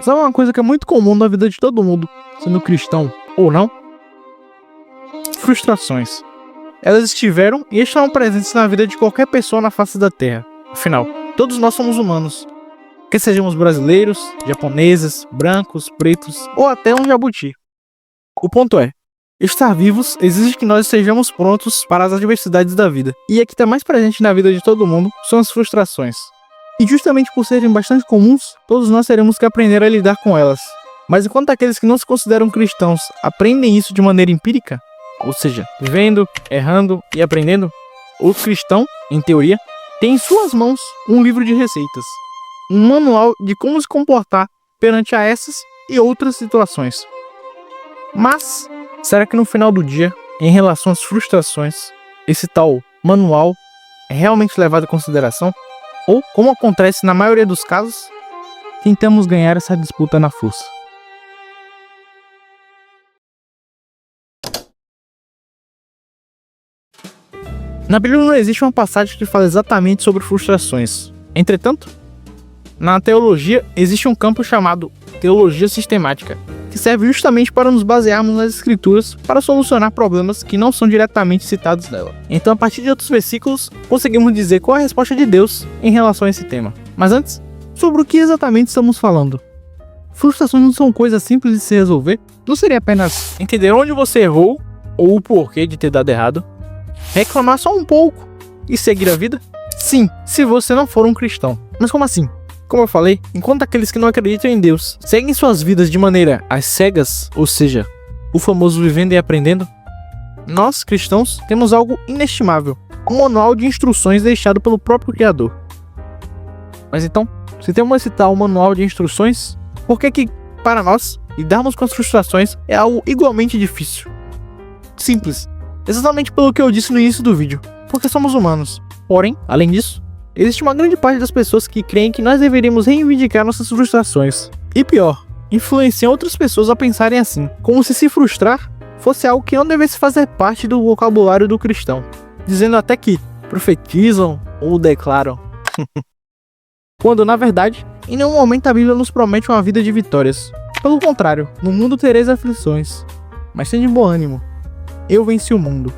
Sabe uma coisa que é muito comum na vida de todo mundo, sendo cristão ou não? Frustrações. Elas estiveram e estão presentes na vida de qualquer pessoa na face da Terra. Afinal, todos nós somos humanos. Quer sejamos brasileiros, japoneses, brancos, pretos ou até um jabuti. O ponto é, estar vivos exige que nós estejamos prontos para as adversidades da vida. E a que está mais presente na vida de todo mundo são as frustrações. E justamente por serem bastante comuns, todos nós teremos que aprender a lidar com elas. Mas enquanto aqueles que não se consideram cristãos aprendem isso de maneira empírica, ou seja, vivendo, errando e aprendendo, o cristão, em teoria, tem em suas mãos um livro de receitas, um manual de como se comportar perante a essas e outras situações. Mas, será que no final do dia, em relação às frustrações, esse tal manual é realmente levado em consideração? Ou, como acontece na maioria dos casos, tentamos ganhar essa disputa na força? Na Bíblia não existe uma passagem que fala exatamente sobre frustrações. Entretanto, na teologia existe um campo chamado teologia sistemática, que serve justamente para nos basearmos nas escrituras para solucionar problemas que não são diretamente citados nela. Então, a partir de outros versículos, conseguimos dizer qual é a resposta de Deus em relação a esse tema. Mas antes, sobre o que exatamente estamos falando? Frustrações não são coisas simples de se resolver? Não seria apenas entender onde você errou ou o porquê de ter dado errado? Reclamar só um pouco e seguir a vida? Sim, se você não for um cristão. Mas como assim? Como eu falei, enquanto aqueles que não acreditam em Deus seguem suas vidas de maneira às cegas, ou seja, o famoso vivendo e aprendendo, nós, cristãos, temos algo inestimável, um manual de instruções deixado pelo próprio Criador. Mas então, se temos esse tal manual de instruções, por que para nós, lidarmos com as frustrações é algo igualmente difícil? Simples, exatamente pelo que eu disse no início do vídeo, porque somos humanos. Porém, além disso, existe uma grande parte das pessoas que creem que nós deveríamos reivindicar nossas frustrações. E pior, influenciam outras pessoas a pensarem assim, como se frustrar fosse algo que não devesse fazer parte do vocabulário do cristão, dizendo até que profetizam ou declaram. Quando, na verdade, em nenhum momento a Bíblia nos promete uma vida de vitórias. Pelo contrário, no mundo tereis aflições, mas tenha de bom ânimo. Eu venci o mundo.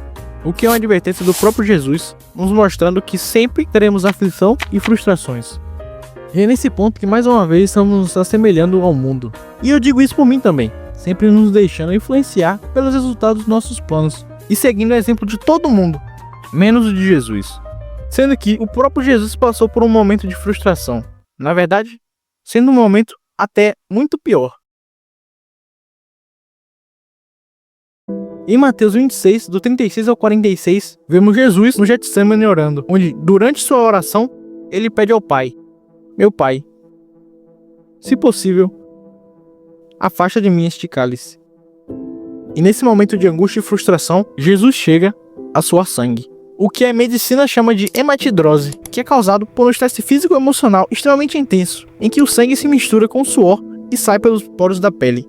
O que é uma advertência do próprio Jesus, nos mostrando que sempre teremos aflição e frustrações. E é nesse ponto que mais uma vez estamos nos assemelhando ao mundo. E eu digo isso por mim também, sempre nos deixando influenciar pelos resultados dos nossos planos e seguindo o exemplo de todo mundo, menos o de Jesus. Sendo que o próprio Jesus passou por um momento de frustração. Na verdade, sendo um momento até muito pior. Em Mateus 26, do 36 ao 46, vemos Jesus no Getsemane orando, onde, durante sua oração, ele pede ao Pai: Meu Pai, se possível, afasta de mim este cálice. E nesse momento de angústia e frustração, Jesus chega a suar sangue. O que a medicina chama de hematidrose, que é causado por um estresse físico e emocional extremamente intenso, em que o sangue se mistura com o suor e sai pelos poros da pele.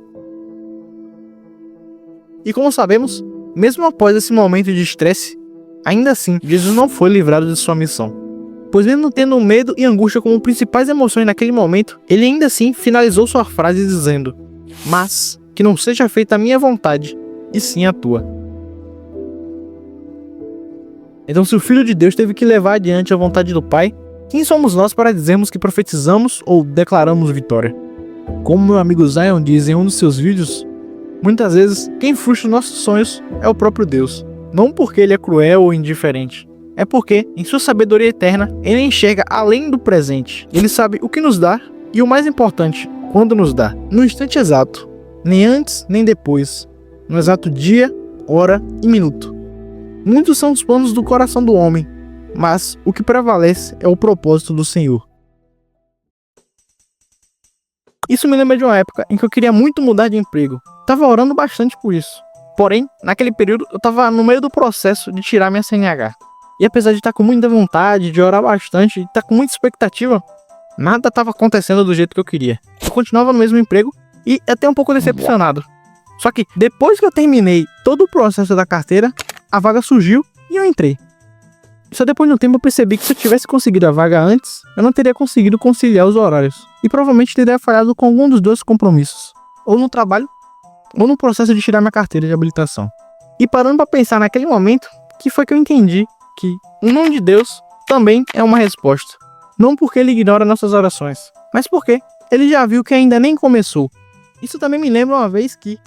E como sabemos, mesmo após esse momento de estresse, ainda assim, Jesus não foi livrado de sua missão. Pois mesmo tendo medo e angústia como principais emoções naquele momento, ele ainda assim finalizou sua frase dizendo: Mas que não seja feita a minha vontade, e sim a tua. Então, se o Filho de Deus teve que levar adiante a vontade do Pai, quem somos nós para dizermos que profetizamos ou declaramos vitória? Como meu amigo Zion diz em um dos seus vídeos, muitas vezes, quem frustra nossos sonhos é o próprio Deus. Não porque ele é cruel ou indiferente. É porque, em sua sabedoria eterna, ele enxerga além do presente. Ele sabe o que nos dá e, o mais importante, quando nos dá. No instante exato. Nem antes, nem depois. No exato dia, hora e minuto. Muitos são os planos do coração do homem, mas o que prevalece é o propósito do Senhor. Isso me lembra de uma época em que eu queria muito mudar de emprego. Tava orando bastante por isso. Porém, naquele período, eu tava no meio do processo de tirar minha CNH. E apesar de estar com muita vontade, de orar bastante, de estar com muita expectativa, nada estava acontecendo do jeito que eu queria. Eu continuava no mesmo emprego e até um pouco decepcionado. Só que depois que eu terminei todo o processo da carteira, a vaga surgiu e eu entrei. Só depois de um tempo eu percebi que se eu tivesse conseguido a vaga antes, eu não teria conseguido conciliar os horários. E provavelmente teria falhado com algum dos dois compromissos. Ou no trabalho, ou no processo de tirar minha carteira de habilitação. E parando pra pensar naquele momento, que foi que eu entendi que o nome de Deus também é uma resposta. Não porque ele ignora nossas orações, mas porque ele já viu que ainda nem começou. Isso também me lembra uma vez que...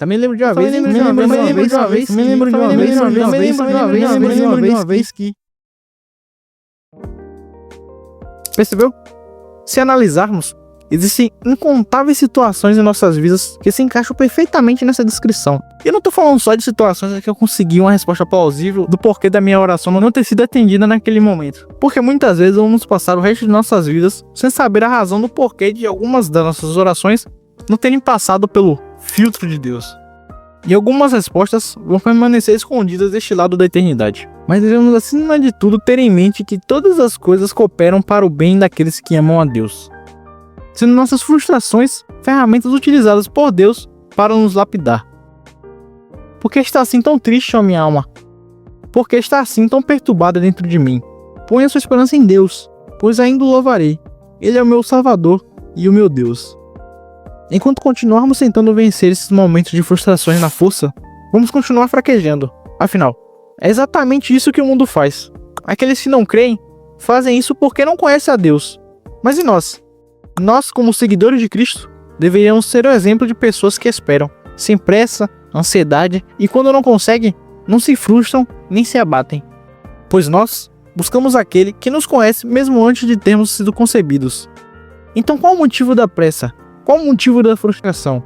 Percebeu? Se analisarmos, existem incontáveis situações em nossas vidas que se encaixam perfeitamente nessa descrição. E eu não tô falando só de situações em que eu consegui uma resposta plausível do porquê da minha oração não ter sido atendida naquele momento. Porque muitas vezes vamos passar o resto de nossas vidas sem saber a razão do porquê de algumas das nossas orações não terem passado pelo filtro de Deus. E algumas respostas vão permanecer escondidas deste lado da eternidade. Mas devemos, acima de tudo, ter em mente que todas as coisas cooperam para o bem daqueles que amam a Deus, sendo nossas frustrações ferramentas utilizadas por Deus para nos lapidar. Por que está assim tão triste, ó minha alma? Por que está assim tão perturbada dentro de mim? Ponha sua esperança em Deus, pois ainda o louvarei. Ele é o meu Salvador e o meu Deus. Enquanto continuarmos tentando vencer esses momentos de frustrações na força, vamos continuar fraquejando. Afinal, é exatamente isso que o mundo faz. Aqueles que não creem, fazem isso porque não conhecem a Deus. Mas e nós? Nós, como seguidores de Cristo, deveríamos ser o exemplo de pessoas que esperam, sem pressa, ansiedade, e quando não conseguem, não se frustram nem se abatem. Pois nós buscamos aquele que nos conhece mesmo antes de termos sido concebidos. Então qual o motivo da pressa? Qual o motivo da frustração?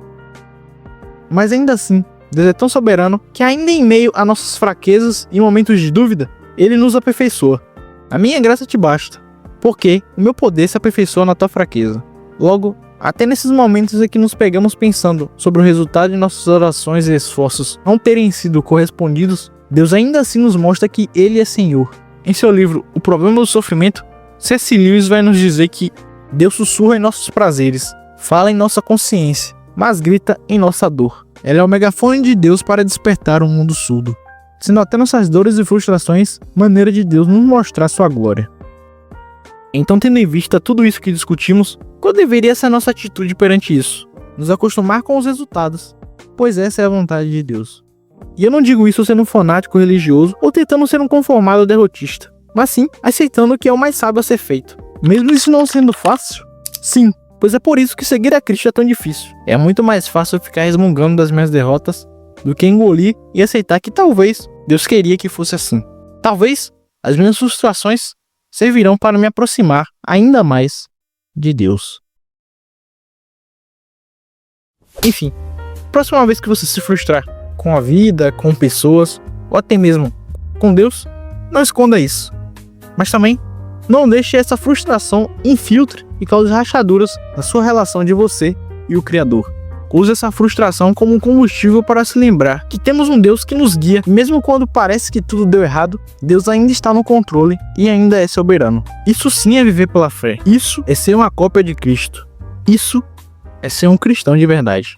Mas ainda assim, Deus é tão soberano que ainda em meio a nossas fraquezas e momentos de dúvida, Ele nos aperfeiçoa. A minha graça te basta, porque o meu poder se aperfeiçoa na tua fraqueza. Logo, até nesses momentos em que nos pegamos pensando sobre o resultado de nossas orações e esforços não terem sido correspondidos, Deus ainda assim nos mostra que Ele é Senhor. Em seu livro O Problema do Sofrimento, C.S. Lewis vai nos dizer que Deus sussurra em nossos prazeres, fala em nossa consciência, mas grita em nossa dor. Ela é o megafone de Deus para despertar um mundo surdo, sendo até nossas dores e frustrações maneira de Deus nos mostrar sua glória. Então, tendo em vista tudo isso que discutimos, qual deveria ser a nossa atitude perante isso? Nos acostumar com os resultados, pois essa é a vontade de Deus. E eu não digo isso sendo um fanático religioso ou tentando ser um conformado derrotista, mas sim aceitando o que é o mais sábio a ser feito. Mesmo isso não sendo fácil? Sim. Pois é por isso que seguir a Cristo é tão difícil. É muito mais fácil ficar resmungando das minhas derrotas do que engolir e aceitar que talvez Deus queria que fosse assim. Talvez as minhas frustrações servirão para me aproximar ainda mais de Deus. Enfim, próxima vez que você se frustrar com a vida, com pessoas, ou até mesmo com Deus, não esconda isso. Mas também não deixe essa frustração infiltre e cause rachaduras na sua relação de você e o Criador. Use essa frustração como um combustível para se lembrar que temos um Deus que nos guia, e mesmo quando parece que tudo deu errado, Deus ainda está no controle e ainda é soberano. Isso sim é viver pela fé. Isso é ser uma cópia de Cristo. Isso é ser um cristão de verdade.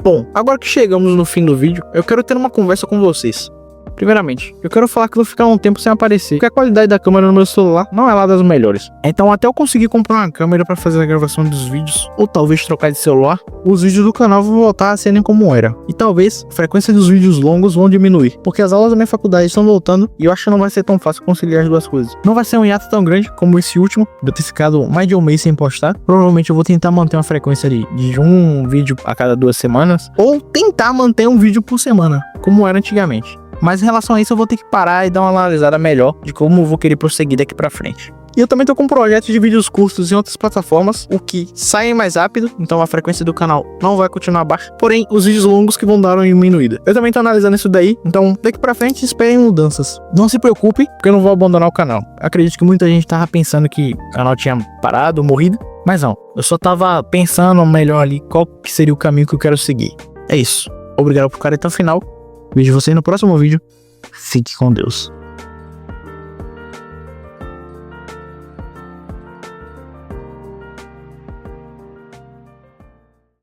Bom, agora que chegamos no fim do vídeo, eu quero ter uma conversa com vocês. Primeiramente, eu quero falar que vou ficar um tempo sem aparecer, porque a qualidade da câmera no meu celular não é lá das melhores. Então, até eu conseguir comprar uma câmera para fazer a gravação dos vídeos, ou talvez trocar de celular, os vídeos do canal vão voltar a serem como era. E talvez a frequência dos vídeos longos vão diminuir, porque as aulas da minha faculdade estão voltando e eu acho que não vai ser tão fácil conciliar as duas coisas. Não vai ser um hiato tão grande como esse último, de eu ter ficado mais de um mês sem postar. Provavelmente eu vou tentar manter uma frequência de um vídeo a cada 2 semanas, ou tentar manter um vídeo por semana, como era antigamente. Mas em relação a isso eu vou ter que parar e dar uma analisada melhor de como eu vou querer prosseguir daqui pra frente. E eu também tô com um projeto de vídeos curtos em outras plataformas, o que saem mais rápido, então a frequência do canal não vai continuar baixa, porém os vídeos longos que vão dar uma diminuída. Eu também tô analisando isso daí, então daqui pra frente esperem mudanças. Não se preocupe, porque eu não vou abandonar o canal. Acredito que muita gente tava pensando que o canal tinha parado, morrido, mas não. Eu só tava pensando melhor ali qual que seria o caminho que eu quero seguir. É isso. Obrigado por ficar até o final. Vejo você no próximo vídeo. Fique com Deus.